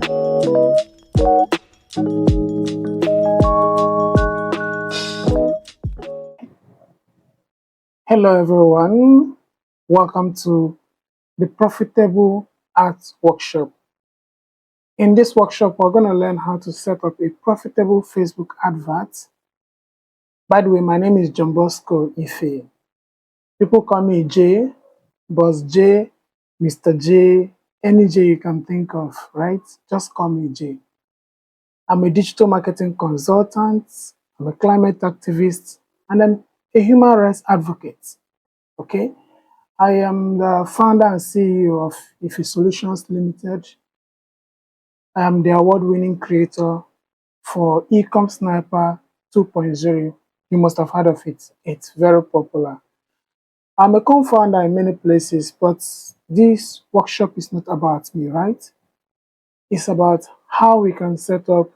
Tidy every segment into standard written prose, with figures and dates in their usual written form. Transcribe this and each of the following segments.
Hello everyone, welcome to the Profitable Art Workshop. In this workshop, we're going to learn how to set up a profitable Facebook advert. By the way, my name is John Bosco Ife. People call me J, Boss J, Mr. J, any J you can think of, right? Just call me J. I'm a digital marketing consultant, I'm a climate activist, and I'm a human rights advocate. Okay? I am the founder and CEO of Ife Solutions Limited. I am the award-winning creator for Ecom Sniper 2.0. You must have heard of it. It's very popular. I'm a co-founder in many places, but this workshop is not about me, right? It's about how we can set up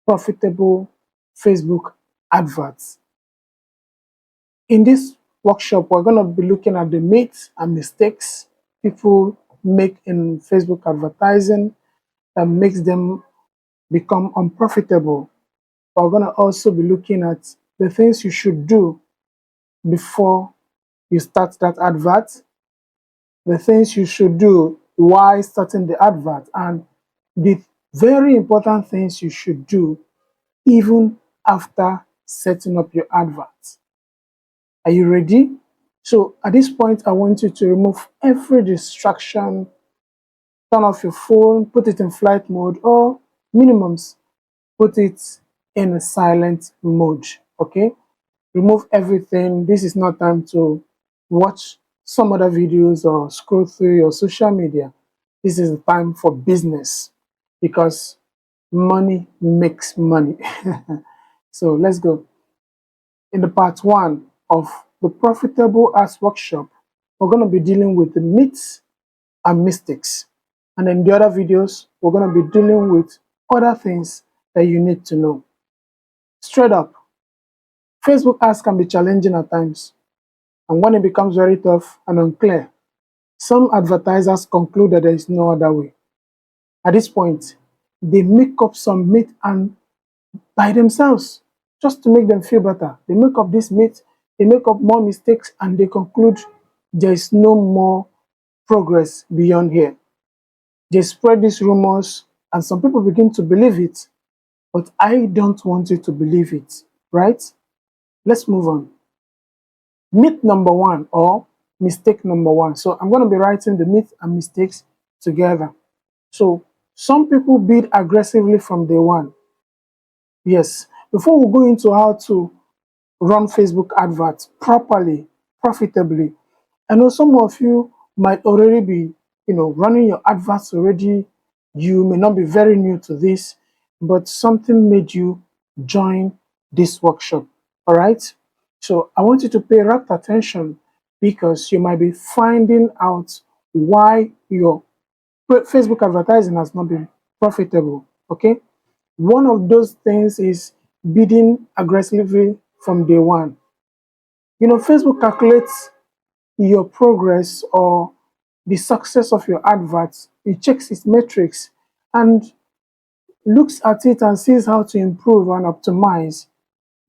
profitable Facebook adverts. In this workshop, we're going to be looking at the myths and mistakes people make in Facebook advertising that makes them become unprofitable. We're going to also be looking at the things you should do before you start that advert, the things you should do while starting the advert, and the very important things you should do even after setting up your advert. Are you ready? So at this point, I want you to remove every distraction, turn off your phone, put it in flight mode, or minimums, put it in a silent mode, okay? Remove everything. This is not time to watch some other videos or scroll through your social media. This is the time for business because money makes money. So let's go. In the part one of the Profitable Ads Workshop, we're going to be dealing with the myths and mistakes. And in the other videos, we're going to be dealing with other things that you need to know. Straight up, Facebook ads can be challenging at times. And when it becomes very tough and unclear, some advertisers conclude that there is no other way. At this point, they make up some myth and by themselves just to make them feel better. They make up this myth, they make up more mistakes, and they conclude there is no more progress beyond here. They spread these rumors, and some people begin to believe it, but I don't want you to believe it, right? Let's move on. Myth number one or mistake number one. So I'm going to be writing the myth and mistakes together. So some people bid aggressively from day one. Yes, before we go into how to run Facebook adverts properly, profitably, I know some of you might already be, running your adverts already. You may not be very new to this, but something made you join this workshop. All right. So I want you to pay rapt attention because you might be finding out why your Facebook advertising has not been profitable. Okay. One of those things is bidding aggressively from day one. Facebook calculates your progress or the success of your adverts. It checks its metrics and looks at it and sees how to improve and optimize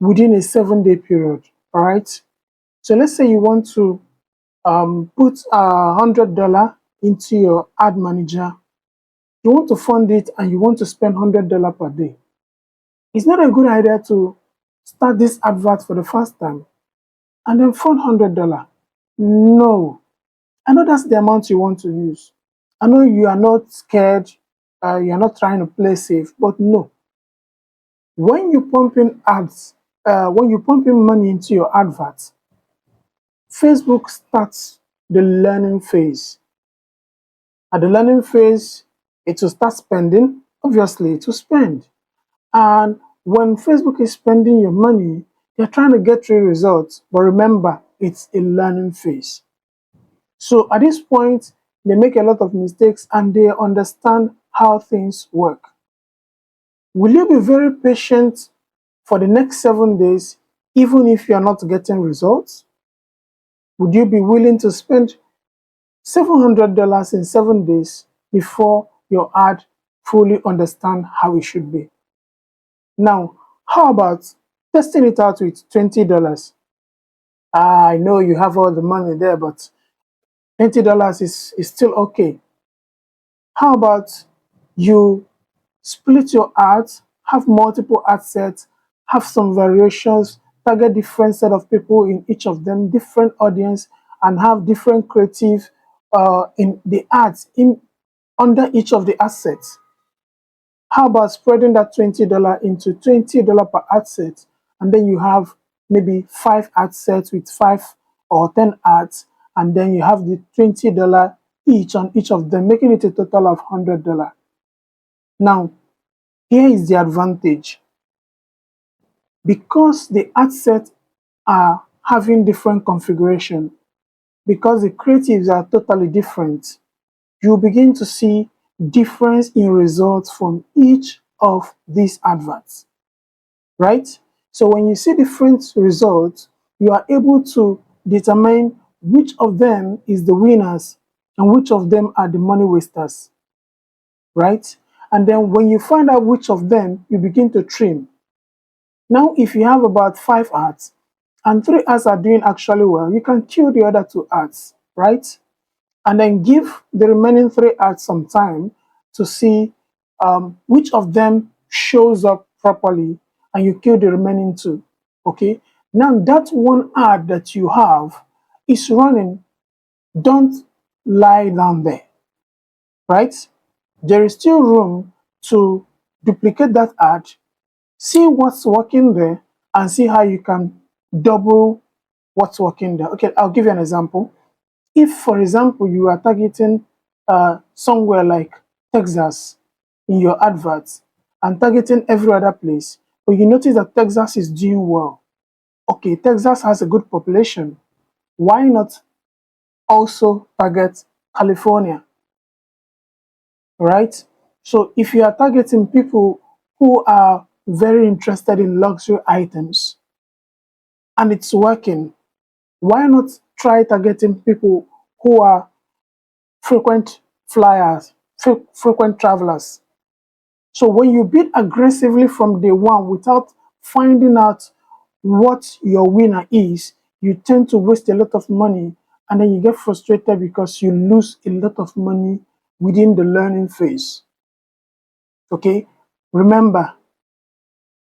within a 7-day period. All right. So let's say you want to put $100 into your ad manager. You want to fund it and you want to spend $100 per day. It's not a good idea to start this advert for the first time and then fund $100. No. I know that's the amount you want to use. I know you are not scared, you're not trying to play safe, but no. When you pump in ads, when you pump in money into your adverts, Facebook starts the learning phase. At the learning phase, it will start spending. Obviously, it will spend. And when Facebook is spending your money, they're trying to get real results. But remember, it's a learning phase. So at this point, they make a lot of mistakes and they understand how things work. Will you be very patient for the next 7 days, even if you are not getting results? Would you be willing to spend $700 in 7 days before your ad fully understand how it should be. Now, how about testing it out with $20? I know you have all the money there, but $20 is still okay. How about you split your ads, have multiple ad sets, have some variations, target different set of people in each of them, different audience, and have different creative in the ads in under each of the assets. How about spreading that $20 into $20 per ad set, and then you have maybe 5 ad sets with 5 or 10 ads, and then you have the $20 each on each of them, making it a total of $100. Now, here is the advantage. Because the ad sets are having different configuration, because the creatives are totally different, you begin to see difference in results from each of these adverts, right? So when you see different results, you are able to determine which of them is the winners and which of them are the money wasters, right? And then when you find out which of them, you begin to trim. Now, if you have about 5 ads and 3 ads are doing actually well, you can kill the other 2 ads, right? And then give the remaining 3 ads some time to see which of them shows up properly, and you kill the remaining 2. Okay. Now that one ad that you have is running. Don't lie down there, right? There is still room to duplicate that ad, see what's working there, and see how you can double what's working there. Okay, I'll give you an example. If, for example, you are targeting somewhere like Texas in your adverts and targeting every other place, but you notice that Texas is doing well. Okay, Texas has a good population. Why not also target California, right? So if you are targeting people who are very interested in luxury items and it's working, why not try targeting people who are frequent flyers, frequent travelers? So when you bid aggressively from day one without finding out what your winner is, you tend to waste a lot of money, and then you get frustrated because you lose a lot of money within the learning phase. Okay? Remember,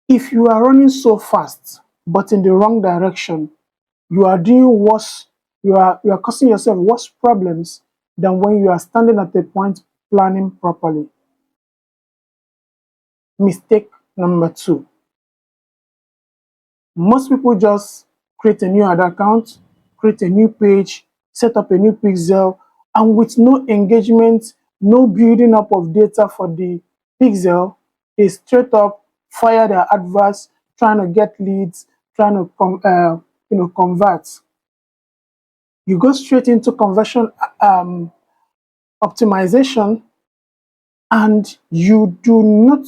if you are running so fast but in the wrong direction, you are doing worse, you are causing yourself worse problems than when you are standing at a point planning properly. Mistake number 2. Most people just create a new ad account, create a new page, set up a new pixel, and with no engagement, no building up of data for the pixel, they straight up fire their adverts, trying to get leads, trying to convert. You go straight into conversion optimization, and you do not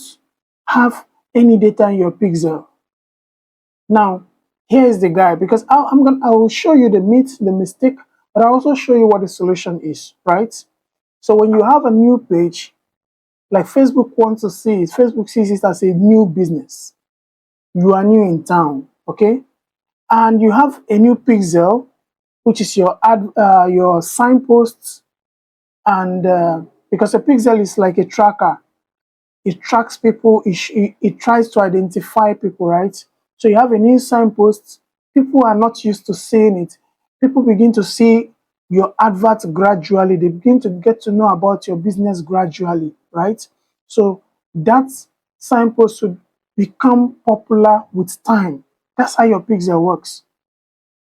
have any data in your pixel. Now, here is the guy, because I will show you the myth, the mistake, but I'll also show you what the solution is, right? So when you have a new page, like Facebook wants to see it, Facebook sees it as a new business. You are new in town, okay? And you have a new pixel, which is your signposts, and because a pixel is like a tracker, it tracks people, it tries to identify people, right? So you have a new signpost, people are not used to seeing it. People begin to see your advert gradually, they begin to get to know about your business gradually, right? So that signpost should become popular with time. That's how your pixel works.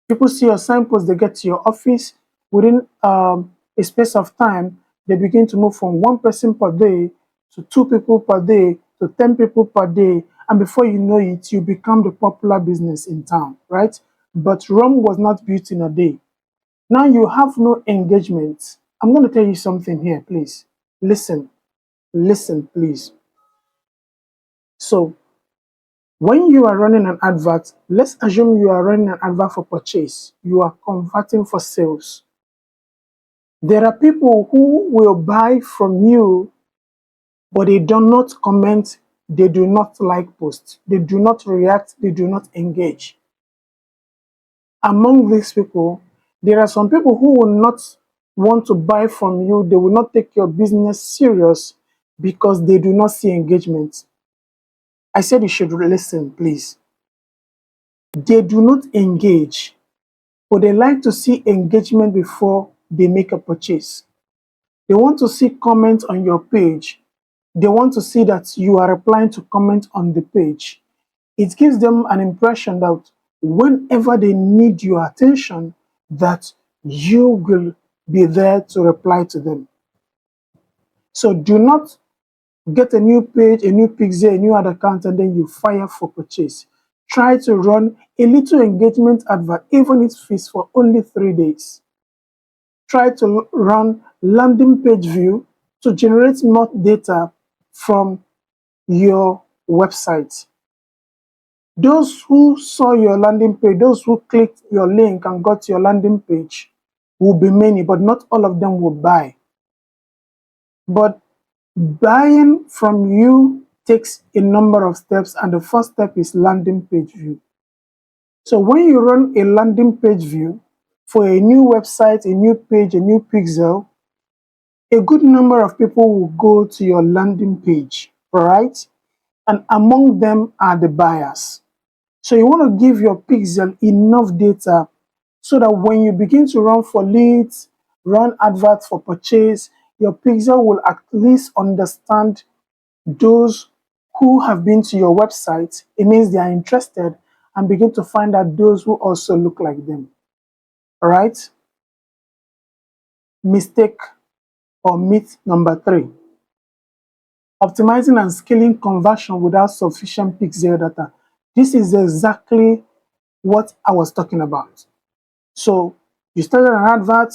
People see your signpost, they get to your office within a space of time. They begin to move from 1 person per day to 2 people per day to 10 people per day, and before you know it, you become the popular business in town, right? But Rome was not built in a day. Now you have no engagement. I'm going to tell you something here, please. Listen, listen, please. So when you are running an advert, let's assume you are running an advert for purchase. You are converting for sales. There are people who will buy from you but they do not comment, they do not like posts, they do not react, they do not engage. Among these people, there are some people who will not want to buy from you, they will not take your business serious because they do not see engagement. I said you should listen, please. They do not engage, but they like to see engagement before they make a purchase. They want to see comments on your page. They want to see that you are replying to comment on the page. It gives them an impression that whenever they need your attention, that you will be there to reply to them. So do not get a new page, a new pixel, a new ad account, and then you fire for purchase. Try to run a little engagement advert, even if it's for only 3 days. Try to run landing page view to generate more data from your website. Those who saw your landing page, those who clicked your link and got your landing page will be many, but not all of them will buy. But buying from you takes a number of steps, and the first step is landing page view. So when you run a landing page view for a new website, a new page, a new pixel, a good number of people will go to your landing page, right? And among them are the buyers. So you want to give your pixel enough data so that when you begin to run for leads, run adverts for purchase, your pixel will at least understand those who have been to your website. It means they are interested, and begin to find out those who also look like them. All right? Mistake or myth number 3. Optimizing and scaling conversion without sufficient pixel data. This is exactly what I was talking about. So you started an advert,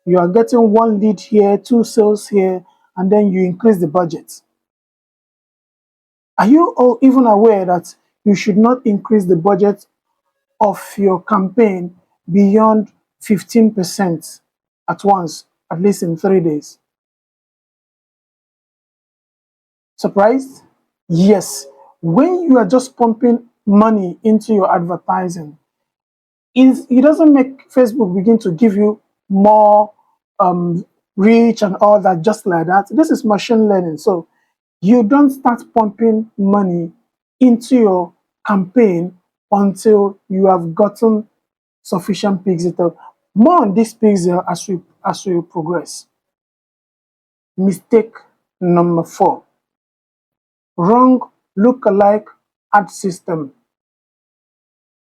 you are getting 1 lead here, 2 sales here, and then you increase the budget. Are you all even aware that you should not increase the budget of your campaign beyond 15% at once, at least in 3 days? Surprised? Yes. When you are just pumping money into your advertising, it doesn't make Facebook begin to give you more reach and all that just like that. This is machine learning. So you don't start pumping money into your campaign until you have gotten sufficient pixel. More on this pixel as we progress. Mistake number 4. Wrong lookalike ad system.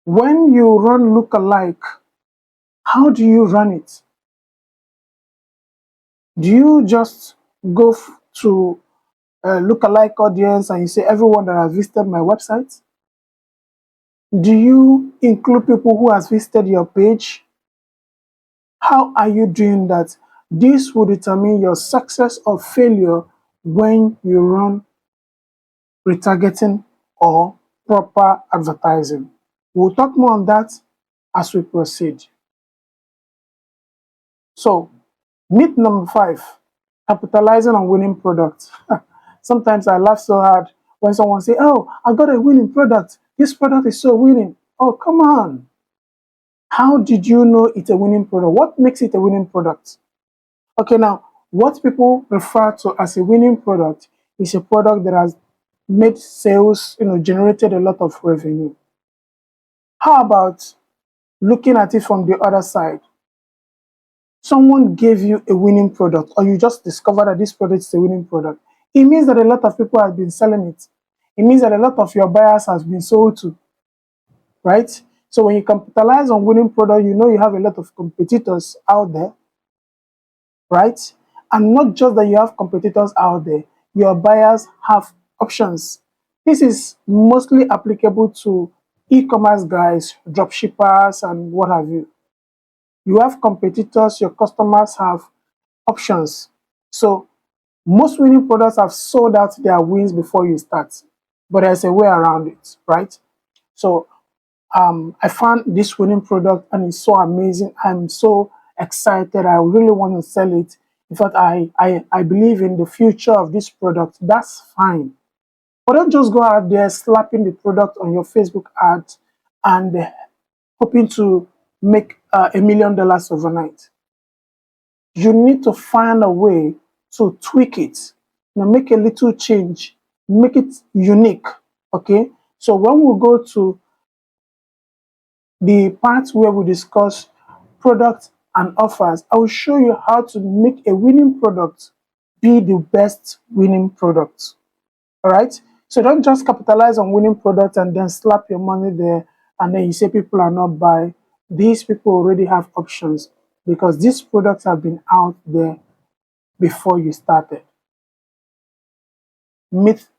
When you run lookalike, how do you run it? Do you just go to a lookalike audience and you say everyone that has visited my website? Do you include people who has visited your page? How are you doing that? This will determine your success or failure when you run retargeting or proper advertising. We'll talk more on that as we proceed. So, myth number 5, capitalizing on winning products. Sometimes I laugh so hard when someone say, "Oh, I got a winning product. This product is so winning." Oh, come on. How did you know it's a winning product? What makes it a winning product? Okay, now, what people refer to as a winning product is a product that has made sales, generated a lot of revenue. How about looking at it from the other side? Someone gave you a winning product, or you just discovered that this product is a winning product. It means that a lot of people have been selling it. It means that a lot of your buyers has been sold to, right? So when you capitalize on winning product, you know you have a lot of competitors out there, right? And not just that you have competitors out there, your buyers have options. This is mostly applicable to e-commerce guys, drop shippers, and what have you. You have competitors, your customers have options. So most winning products have sold out their wins before you start, but there's a way around it, right? So I found this winning product and it's so amazing. I'm so excited. I really want to sell it In fact, I believe in the future of this product. That's fine. But don't just go out there slapping the product on your Facebook ad and hoping to make $1 million overnight. You need to find a way to tweak it, make a little change, make it unique. Okay. So when we go to the part where we discuss products and offers, I will show you how to make a winning product be the best winning product. All right. So don't just capitalize on winning products and then slap your money there and then you say people are not buying. These people already have options because these products have been out there before you started. Myth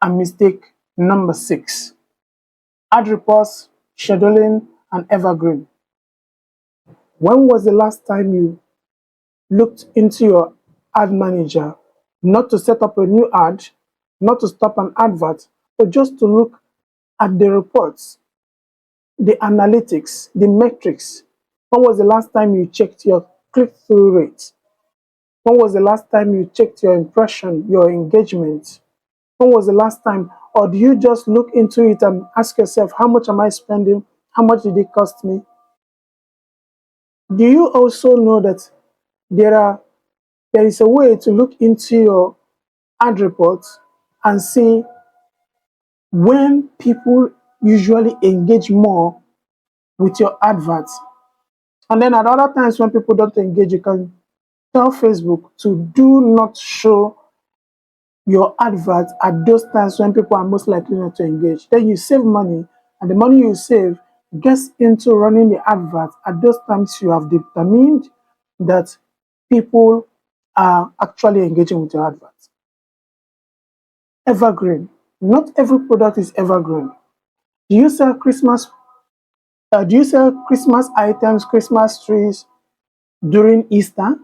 and mistake number 6: ad reports, scheduling, and evergreen. When was the last time you looked into your ad manager, not to set up a new ad, not to stop an advert, but just to look at the reports, the analytics, the metrics? When was the last time you checked your click-through rate? When was the last time you checked your impression, your engagement? When was the last time? Or do you just look into it and ask yourself, how much am I spending? How much did it cost me? Do you also know that there is a way to look into your ad reports and see when people usually engage more with your adverts? And then at other times when people don't engage, you can tell Facebook to do not show your adverts at those times when people are most likely not to engage. Then you save money, and the money you save gets into running the adverts at those times you have determined that people are actually engaging with your adverts. Evergreen. Not every product is evergreen. Do you sell Christmas? Do you sell Christmas items, Christmas trees during Easter?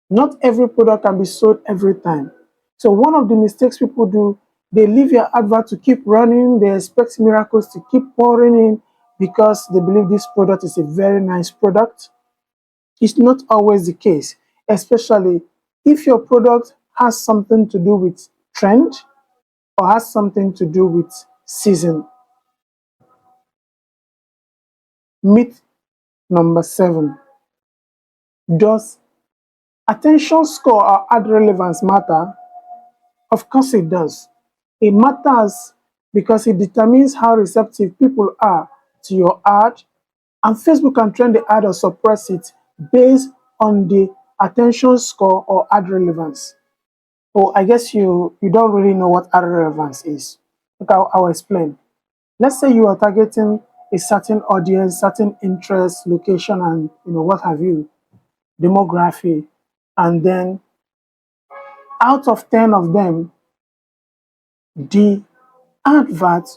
Not every product can be sold every time. So one of the mistakes people do, they leave your advert to keep running. They expect miracles to keep pouring in because they believe this product is a very nice product. It's not always the case, especially if your product has something to do with trend or has something to do with season. Myth number 7. Does attention score or ad relevance matter? Of course it does. It matters because it determines how receptive people are to your ad, and Facebook can trend the ad or suppress it based on the attention score or ad relevance. Oh, I guess you don't really know what ad relevance is. Look, I'll explain. Let's say you are targeting a certain audience, certain interest, location, and what have you, demography, and then out of 10 of them, the advert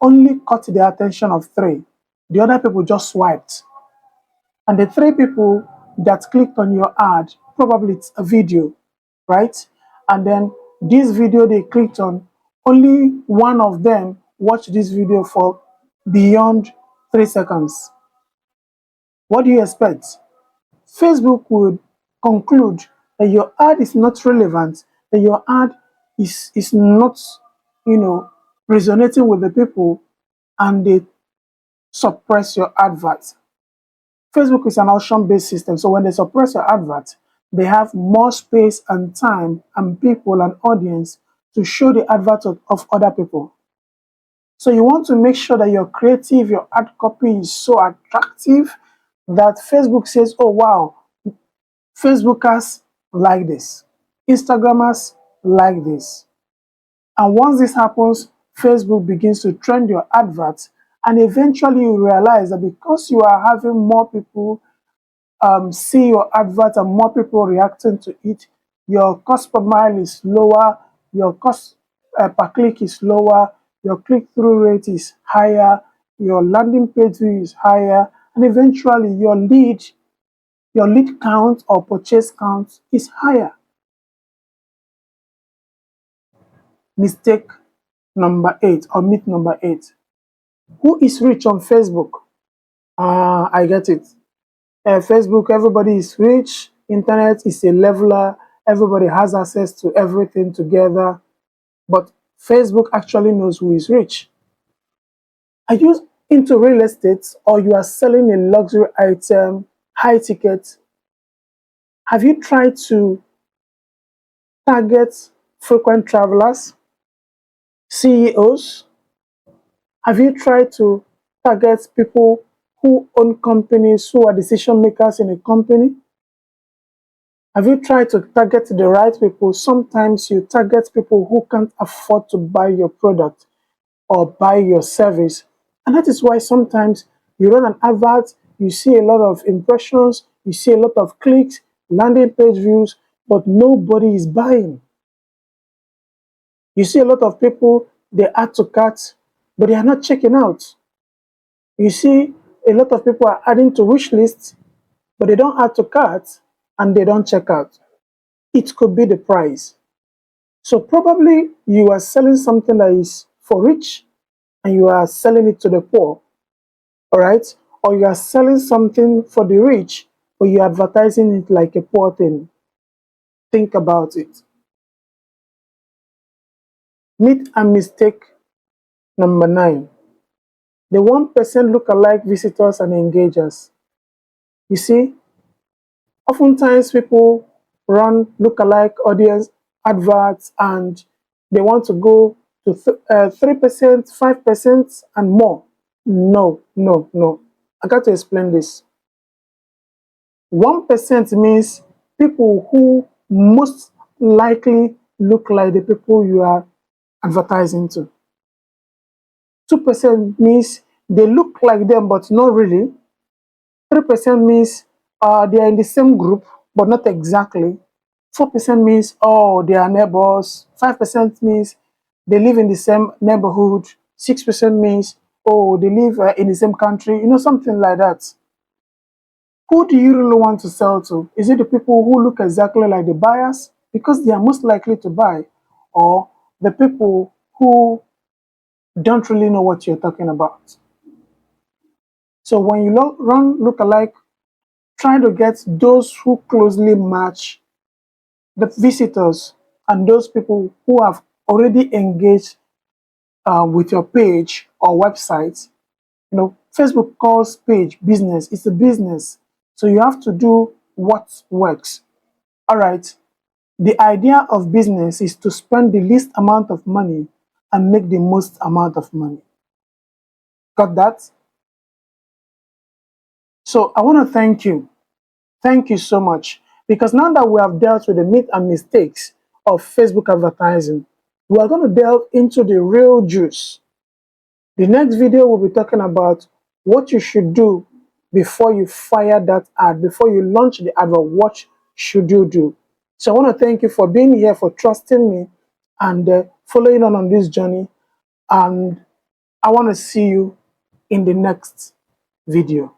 only caught the attention of 3. The other people just swiped. And the 3 people that clicked on your ad, probably it's a video, right? And then this video they clicked on, only one of them watched this video for beyond 3 seconds. What do you expect? Facebook would conclude that your ad is not relevant, that your ad is not, you know, resonating with the people, and they suppress your advert. Facebook is an auction-based system, so when they suppress your advert, they have more space and time and people and audience to show the advert of other people. So you want to make sure that your creative, your ad copy is so attractive that Facebook says, oh wow, Facebookers like this, Instagrammers like this. And once this happens, Facebook begins to trend your adverts, and eventually you realize that because you are having more people see your advert and more people reacting to it, your cost per mile is lower, your cost per click is lower, your click-through rate is higher, your landing page view is higher, and eventually your lead count or purchase count is higher. Mistake number 8 or myth number 8. Who is rich on Facebook? I get it. Facebook, everybody is rich. internet is a leveler, everybody has access to everything together, but Facebook actually knows who is rich. Are you into real estate or you are selling a luxury item, high ticket? Have you tried to target frequent travelers, CEOs? Have you tried to target people who own companies, who are decision makers in a company? Have you tried to target the right people? Sometimes you target people who can't afford to buy your product or buy your service. And that is why sometimes you run an advert, you see a lot of impressions, you see a lot of clicks, landing page views, but nobody is buying. You see a lot of people, they add to carts, but they are not checking out. You see a lot of people are adding to wish lists, but they don't add to carts and they don't check out. It could be the price. So probably you are selling something that is for rich and you are selling it to the poor, all right? Or you are selling something for the rich, but you're advertising it like a poor thing. Think about it. Myth and mistake number 9. The 1% look-alike visitors and engagers. You see, oftentimes people run look-alike audience adverts and they want to go to 3%, 5%, and more. No, no, no. I got to explain this. 1% means people who most likely look like the people you are advertising to. 2% means they look like them, but not really. 3% means they are in the same group, but not exactly. 4% means, oh, they are neighbors. 5% means they live in the same neighborhood. 6% means, oh, they live in the same country, something like that. Who do you really want to sell to? Is it the people who look exactly like the buyers because they are most likely to buy, or the people who don't really know what you're talking about? So when you run lookalike, try to get those who closely match the visitors and those people who have already engaged with your page or website. Facebook calls page business. It's a business. So you have to do what works. All right. The idea of business is to spend the least amount of money and make the most amount of money. Got that? So I want to thank you. Thank you so much. Because now that we have dealt with the myth and mistakes of Facebook advertising, we are going to delve into the real juice. The next video will be talking about what you should do before you fire that ad, before you launch the advert. What should you do? So I want to thank you for being here, for trusting me, and following on this journey. And I want to see you in the next video.